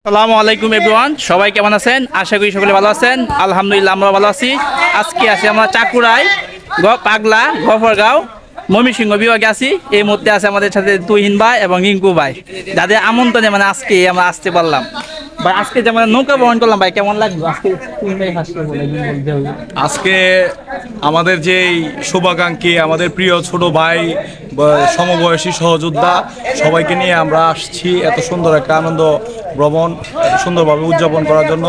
আসসালামু আলাইকুম এভরিওয়ান, সবাই কেমন আছেন? আশা করি সকলে ভালো আছেন। আলহামদুলিল্লাহ আমরা ভালো আছি। আজকে আছি আমরা চাকুরায় পাগলা গফরগাঁও ময়মনসিংহ বিভাগে আছি। এই মুহূর্তে আছে আমাদের সাথে তুহিন ভাই এবং রিঙ্কু ভাই, যাদের আমন্ত্রণে আজকে আমরা আসতে পারলাম। ভাই আজকে যেমন নৌকা ভ্রমণ করলাম, ভাই কেমন লাগলো আজকে? আজকে আমাদের যেই শুভাকাঙ্ক্ষী, আমাদের প্রিয় ছোট ভাই, সমবয়সী সহযোদ্ধা সবাইকে নিয়ে আমরা আসছি এত সুন্দর একটা আনন্দ ভ্রমণ সুন্দরভাবে উদযাপন করার জন্য।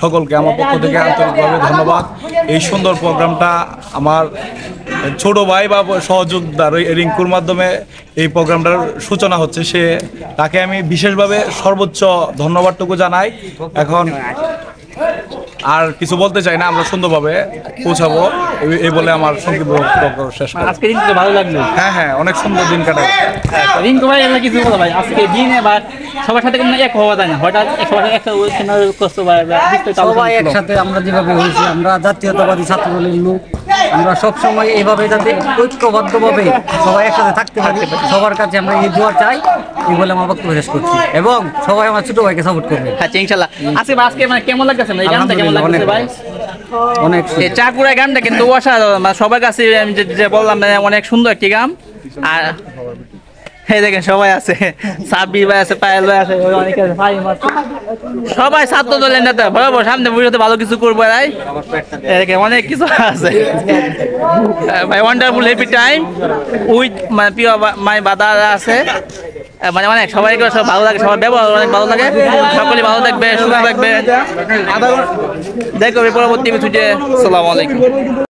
সকলকে আমার পক্ষ থেকে আন্তরিকভাবে ধন্যবাদ। এই সুন্দর প্রোগ্রামটা আমার ছোট ভাই বা সহযোদ্ধা রিঙ্কুর মাধ্যমে এই প্রোগ্রামটার সূচনা হচ্ছে। তাকে আমি বিশেষভাবে সর্বোচ্চ ধন্যবাদটুকু জানাই। এখন আর কিছু বলতে চাই না, আমরা সুন্দরভাবে পৌঁছাবো এই বলে আমার সংক্ষিপ্ত শেষ করি। আজকে দিনটা ভালো লাগলো। হ্যাঁ, অনেক সুন্দর দিন কাটায়। রিঙ্কু ভাই আমরা কিছু বলো ভাই, আজকে দিনে বা সবার সাথে কোনো এক হওয়া যায় না, হঠাৎ সবাই একসাথে আমরা যেভাবে হয়েছি, আমরা জাতীয়তাবাদী ছাত্রদলের লোক, আমরা সবসময় এইভাবে যাতে ঐক্যবদ্ধভাবে সবাই একসাথে থাকতে পারি, সবার কাছে আমরা এই দোয়া চাই। এই বলে আমার বক্তব্য শেষ করছি এবং সবাই আমার ছোট ভাইকে সাপোর্ট করবে। হ্যাঁ ইনশাআল্লাহ। আজকে কেমন লাগছে এই গানটা? কেমন লাগছে ভাই? অনেক এই চাকুরা গানটা কিন্তু অসাধারণ, সবার কাছে আমি যে বললাম অনেক সুন্দর একটি গান। আর এই দেখেন সবাই আছে, সাব্বির ভাই আছে, পায়েল ভাই আছে, অনেকে আছে, ফাহিম আছে, সবাই ছাত্র দলের নেতা। বরাবর সামনে বুঝতে ভালো কিছু করবো ভাই, অনেক কিছু আছে ভাই। ওয়ান্ডারফুল হ্যাপি টাইম উইথ প্রিয় মাই বাদার আছে, অনেক সবাইকে সব ভালো লাগে, সবার ব্যবহার অনেক ভালো লাগে। সকলে ভালো থাকবে, সুস্থ থাকবে। দেখো পরবর্তী কিছু যে আসসালামু আলাইকুম।